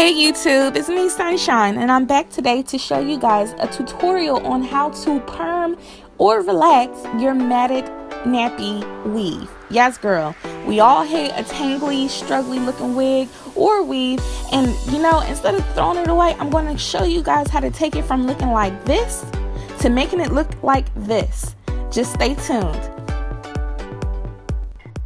Hey YouTube, it's me Sunshine, and I'm back today to show you guys a tutorial on how to perm or relax your matted nappy weave. Yes girl, we all hate a tangly, struggly looking wig or weave, and instead of throwing it away, I'm going to show you guys how to take it from looking like this to making it look like this. Just stay tuned.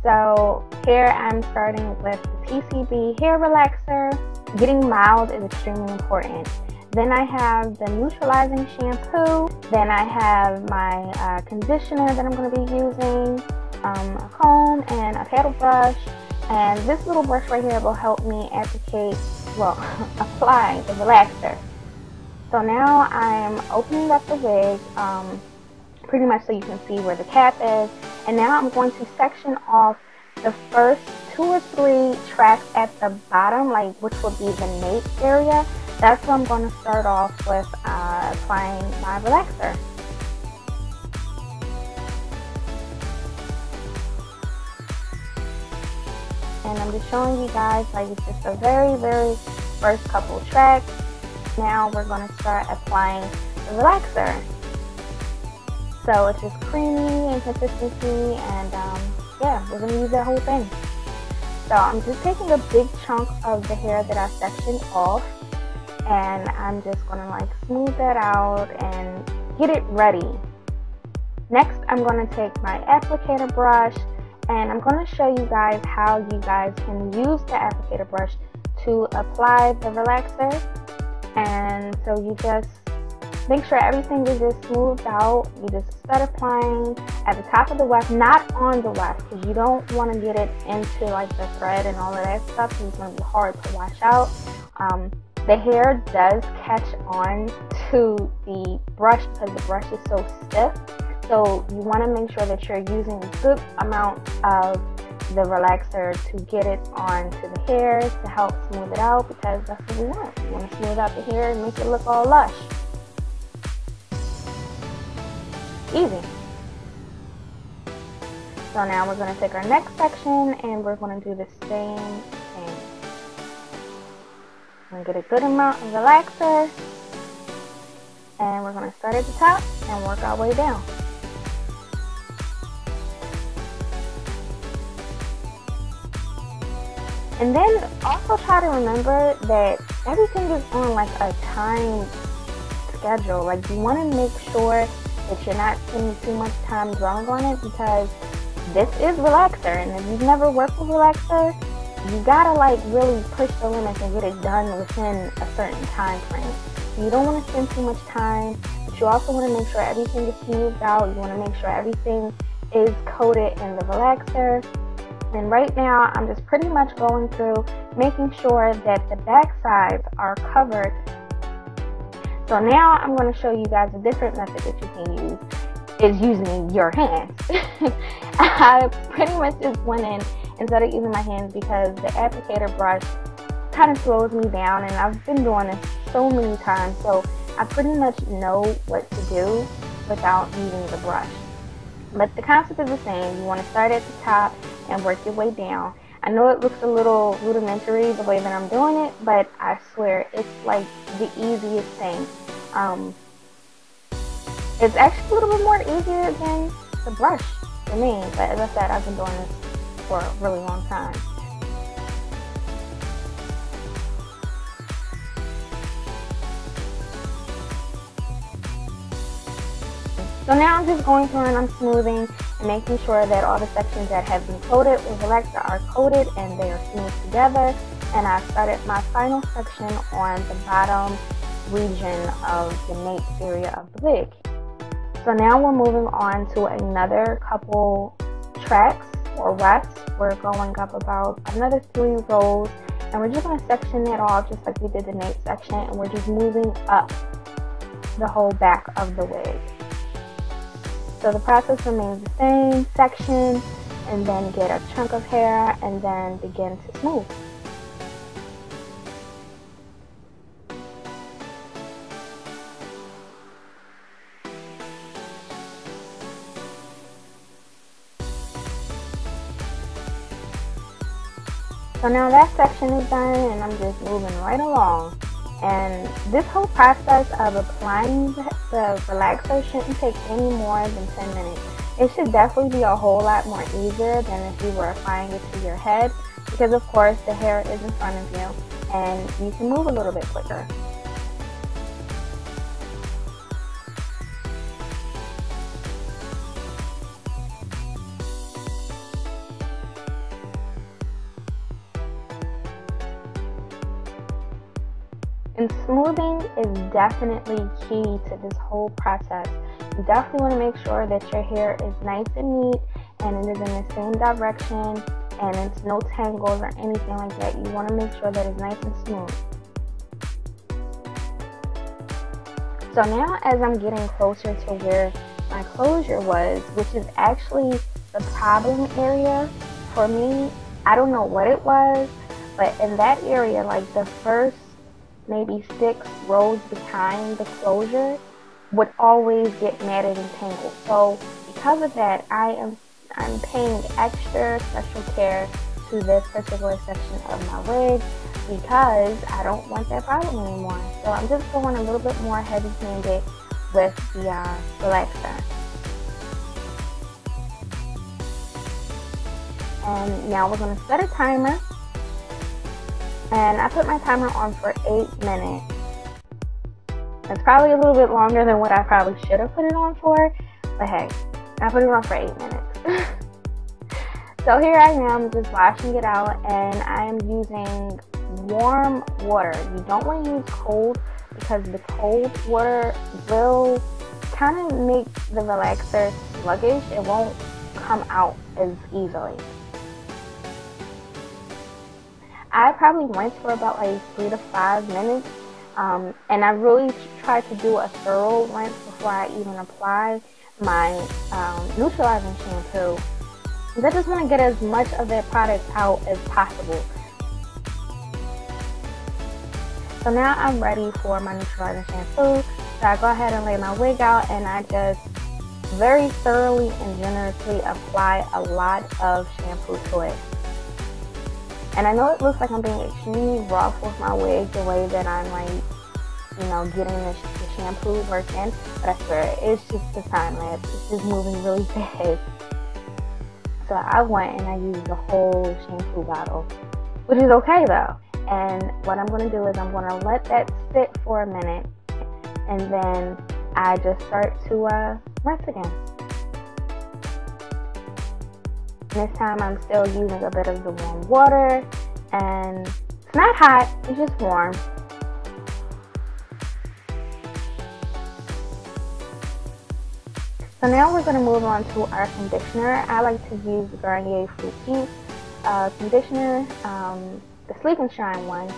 So here I'm starting with the PCB hair relaxer. Getting mild is extremely important. Then I have the neutralizing shampoo. Then I have my conditioner that I'm going to be using, a comb and a paddle brush. And this little brush right here will help me apply the relaxer. So now I'm opening up the wig, pretty much so you can see where the cap is. And now I'm going to section off the first 2 or 3 tracks at the bottom, which would be the nape area. That's where I'm going to start off with applying my relaxer. And I'm just showing you guys it's just the very first couple tracks. Now we're going to start applying the relaxer. So it's just creamy in consistency, and yeah, we're going to use that whole thing. So I'm just taking a big chunk of the hair that I sectioned off, and I'm just going to smooth that out and get it ready. Next, I'm going to take my applicator brush, and I'm going to show you guys how you guys can use the applicator brush to apply the relaxer. And so you just make sure everything is just smoothed out. You just start applying at the top of the weft, not on the weft, because you don't want to get it into the thread and all of that stuff. It's going to be hard to wash out. The hair does catch on to the brush because the brush is so stiff. So you want to make sure that you're using a good amount of the relaxer to get it onto the hair to help smooth it out, because that's what we want. We want to smooth out the hair and make it look all lush. Easy. So now we're going to take our next section and we're going to do the same thing. We're going to get a good amount of relaxer, and we're going to start at the top and work our way down. And then also try to remember that everything is on a time schedule. You want to make sure that you're not spending too much time drawing on it, because this is relaxer, and if you've never worked with relaxer, you gotta really push the limits and get it done within a certain time frame. You don't want to spend too much time, but you also want to make sure everything is smoothed out. You want to make sure everything is coated in the relaxer. And right now I'm just pretty much going through making sure that the back sides are covered. So now I'm going to show you guys a different method that you can use, is using your hands. I pretty much just went in instead of using my hands because the applicator brush kind of slows me down, and I've been doing this so many times, so I pretty much know what to do without using the brush. But the concept is the same. You want to start at the top and work your way down. I know it looks a little rudimentary the way that I'm doing it, but I swear it's the easiest thing. It's actually a little bit more easier than the brush for me, but as I said, I've been doing this for a really long time. So now I'm just going through and I'm smoothing and making sure that all the sections that have been coated with relaxer are coated and they are smooth together. And I started my final section on the bottom region of the nape area of the wig. So now we're moving on to another couple tracks or wefts. We're going up about another 3 rows, and we're just going to section it all just like we did the nape section, and we're just moving up the whole back of the wig. So the process remains the same: section, and then get a chunk of hair, and then begin to smooth. So So now that section is done, and I'm just moving right along. And this whole process of applying the relaxer shouldn't take any more than 10 minutes. It should definitely be a whole lot more easier than if you were applying it to your head, because of course the hair is in front of you and you can move a little bit quicker. And smoothing is definitely key to this whole process. You definitely want to make sure that your hair is nice and neat and it is in the same direction and it's no tangles or anything like that. You want to make sure that it's nice and smooth. So now as I'm getting closer to where my closure was, which is actually the problem area for me, I don't know what it was, but in that area, like the first maybe 6 rows behind the closure would always get matted and tangled. So because of that, I'm paying extra special care to this particular section of my wig because I don't want that problem anymore. So I'm just going a little bit more heavy-handed with the relaxer. And now we're going to set a timer. And I put my timer on for 8 minutes. It's probably a little bit longer than what I probably should have put it on for, but hey, I put it on for 8 minutes. So here I am just washing it out, and I am using warm water. You don't want to use cold because the cold water will kind of make the relaxer sluggish. It won't come out as easily. I probably rinsed for about like 3 to 5 minutes, and I really try to do a thorough rinse before I even apply my neutralizing shampoo. I just want to get as much of that product out as possible. So now I'm ready for my neutralizing shampoo. So I go ahead and lay my wig out, and I just very thoroughly and generously apply a lot of shampoo to it. And I know it looks like I'm being extremely rough with my wig, the way that I'm like, you know, getting the shampoo working, but I swear it's just the time lapse. It's just moving really fast. So I went and I used the whole shampoo bottle, which is okay though. And what I'm going to do is I'm going to let that sit for a minute, and then I just start to rinse again. This time I'm still using a bit of the warm water, and it's not hot, it's just warm. So now we're going to move on to our conditioner. I like to use the Garnier Fructis conditioner, the Sleep and Shine one,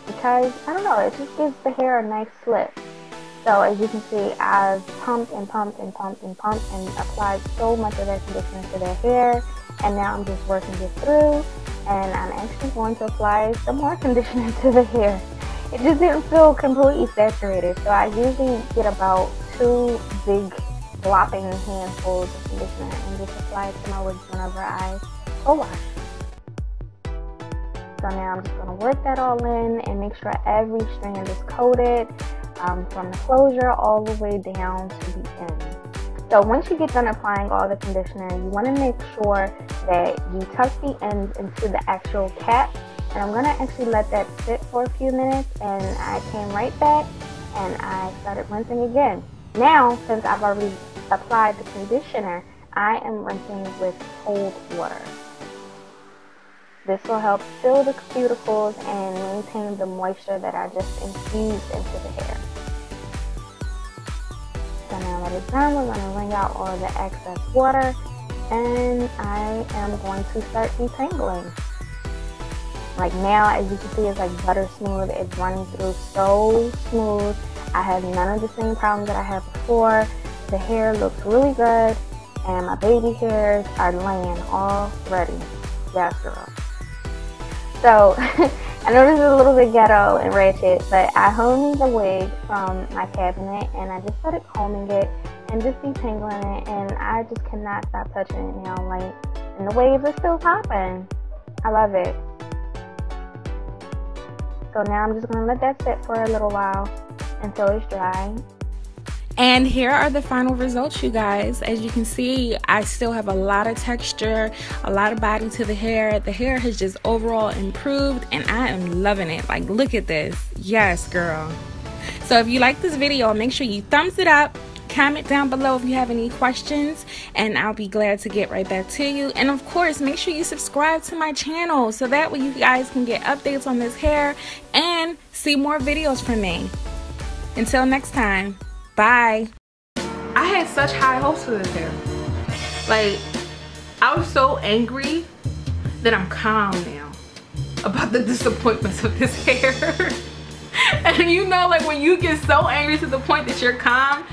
because, I don't know, it just gives the hair a nice slip. So as you can see, I've pumped and pumped and pumped and pumped and applied so much of that conditioner to their hair. And now I'm just working it through, and I'm actually going to apply some more conditioner to the hair. It just didn't feel completely saturated, so I usually get about 2 big glopping handfuls of conditioner and just apply it to my wigs whenever I co-wash. So now I'm just going to work that all in and make sure every strand is coated from the closure all the way down to the end. So once you get done applying all the conditioner, you want to make sure that you tuck the ends into the actual cap. And I'm going to actually let that sit for a few minutes, and I came right back and I started rinsing again. Now, since I've already applied the conditioner, I am rinsing with cold water. This will help fill the cuticles and maintain the moisture that I just infused into the hair. So now that it's done, we're going to wring out all the excess water, and I am going to start detangling. Like now, as you can see, it's like butter smooth. It's running through so smooth. I have none of the same problems that I had before. The hair looks really good, and my baby hairs are laying already. Yes, girl. So, I know this is a little bit ghetto and ratchet, but I hung the wig from my cabinet, and I just started combing it and just detangling it, and I just cannot stop touching it now. Like, and the waves are still popping. I love it. So now I'm just going to let that sit for a little while until it's dry. And here are the final results, you guys. As you can see, I still have a lot of texture, a lot of body to the hair. The hair has just overall improved and I am loving it. Like, look at this. Yes, girl. So if you like this video, make sure you thumbs it up. Comment down below if you have any questions and I'll be glad to get right back to you. And of course, make sure you subscribe to my channel so that way you guys can get updates on this hair and see more videos from me. Until next time. Bye. I had such high hopes for this hair. Like, I was so angry that I'm calm now about the disappointments of this hair. And you know, like when you get so angry to the point that you're calm,